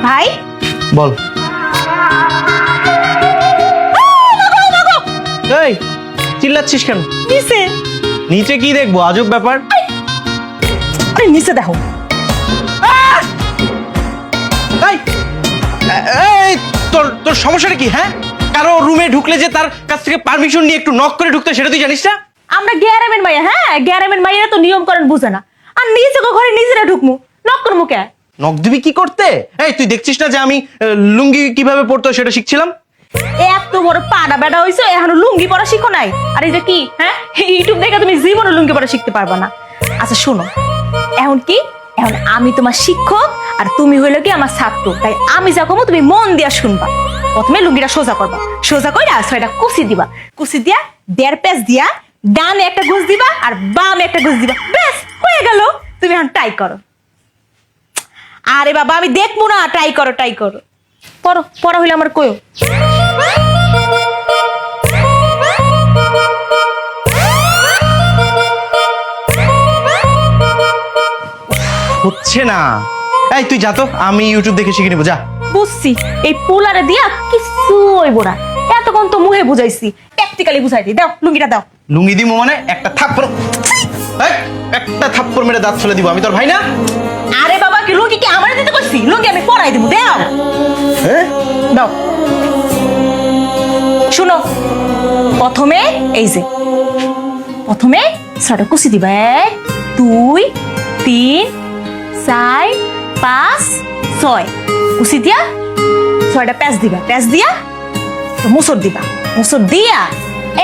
ভাই বল। এই চিল্লাচ্ছিস কেন? নিচে। নিচে কি দেখবো? আজব ব্যাপার। আরে নিচে দেখো। এই এই তোর তোর সমস্যাটা কি? হ্যাঁ, কারো রুমে ঢুকলে যে তার কাছ থেকে পারমিশন নিয়ে একটু নক করে ঢুকতে, সেটা তুই জানিস না? আমরা গ্যারামের মাইয়া, হ্যাঁ গ্যারামের মাইয়া তো নিয়ম কানুন বুঝে না। আর নিচে ঘরে নিজেরা ঢুকমু, নক করমু কে? নক দিবি কি করতে? এই তুই দেখছিস না যে আমি লুঙ্গি কিভাবে পরতো সেটা শিখছিলাম? এত বড় পাড়া বেড়া হইছো, এখনো লুঙ্গি পরা শিখো নাই? আর এই যে কি, হ্যাঁ ইউটিউব দেখে তুমি জীবনে লুঙ্গি পরা শিখতে পারবা না। আচ্ছা শোনো, এখন কি, এখন আমি তোমার শিক্ষক আর তুমি হইলো কি আমার ছাত্র, তাই আমি যা কমু তুমি মন দিয়া শুনবা। প্রথমে লুঙ্গিটা সোজা করবা, সোজা কইরা ছয়টা কুচি দিবা, কুচি দিয়া 1.5 পেজ দিয়া ডানে একটা গুজ দিবা আর বামে একটা গুজ দিবা, ব্যাস হয়ে গেল। তুমি এখন ট্রাই করো। আরে বাবা আমি দেখবো না, ট্রাই করো ট্রাই করো। পড়ো পড়া হইলে আমার কইও। হচ্ছে না। এই তুই যা তো, আমি ইউটিউব দেখে শিখে নেবো, যা। বুঝছি, এই পোলারে দিয়া কিছু হইব না। এতক্ষণ তো মুহে বুঝাইছি, প্র্যাকটিক্যালি বুঝাই দিই। দাও লুঙ্গিটা দাও। লুঙ্গি দিমু মানে একটা থাপ্পড়, এই, একটা থাপ্পড় মেরে দাঁত ফেলে দিব। আমি তোর ভাই না? আরে বাবা কি লুঙ্গি কি আমার দিতে কইছি? লুঙ্গি আমি পরাই দেবো, দাও। হ্যাঁ দাও। শুনো, প্রথমে এই যে প্রথমে ছয়টা কুচি দিবা, 1 2 3 4 5 6 কুচি দিয়া 6টা পেঁচ দিবা, পেঁচ দিয়া মুসর দিবা, মুসর দিয়া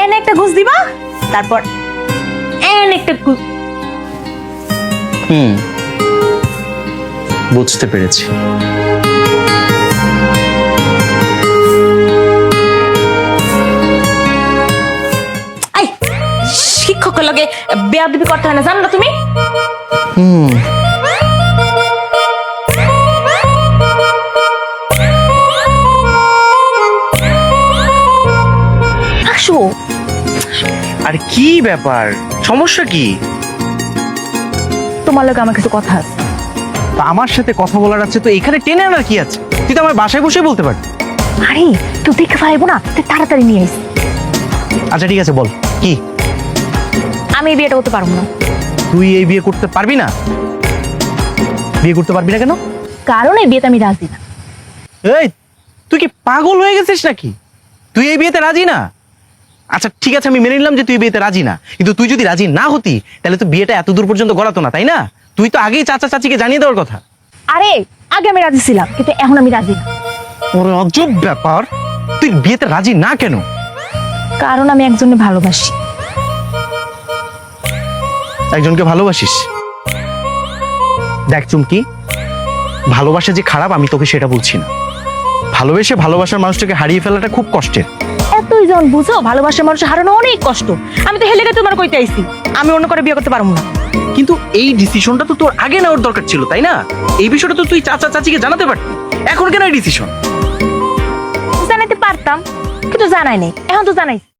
এন একটা ঘুষ দিবা, তারপর এন একটা বুঝতে পেরেছি। আই শিক্ষকের লগে বেয়াদবি করতে হয় না, জানো না তুমি? আসো। আর কি ব্যাপার, সমস্যা কি? তোমার লগে আমার কিছু কথা আছে। তা আমার সাথে কথা বলার আছে তো এখানে টেনে আনার কি আছে? তুই তো আমার বাসায় বসে বলতে পারবি। আরে তুই দেখে ফেলাইবো না, তুই তাড়াতাড়ি নিয়ে আইস। আচ্ছা ঠিক আছে, বল কি। আমি এই বিয়েটা করতে পারবো না। তুই এই বিয়ে করতে পারবি না? বিয়ে করতে পারবি না কেন? কারণ এই বিয়েতে আমি রাজি না। এই তুই কি পাগল হয়ে গেছিস নাকি? তুই এই বিয়েতে রাজি না? আচ্ছা ঠিক আছে, আমি মেনে নিলাম যে তুই বিয়েতে রাজি না, কিন্তু তুই যদি রাজি না হতি তাহলে তো বিয়েটা এত দূর পর্যন্ত গড়াতো না, তাই না? তুই তো আগেই চাচা চাচিকে জানিয়ে দেওয়ার কথা। আরে আগে আমি রাজি ছিলাম, কিন্তু এখন আমি রাজি না। ওরে অজব ব্যাপার, তুই বিয়েতে রাজি না কেন? কারণ আমি একজনকে ভালোবাসি। একজনকে ভালোবাসিস? দেখ চুমকি, ভালোবাসা যে খারাপ আমি তোকে সেটা বলছি না। ভালোবেসে ভালোবাসার মানুষটাকে হারিয়ে ফেলাটা খুব কষ্টের। এতই জন বুঝো, ভালোবাসার মানুষ হারানো অনেক কষ্ট। আমি তো হেলে গেছে তোমার কইতে আইছি, আমি অন্য করে বিয়ে করতে পারবো না। কিন্তু এই ডিসিশনটা তো তোর আগে নেওয়ার দরকার ছিল, তাই না? এই বিষয়টা তো তুই চাচা চাচিকে জানাতে পারতি। এখন কেন এই ডিসিশন? জানাইতে পারতাম, কিন্তু জানাই নাই, এখন তো জানাই।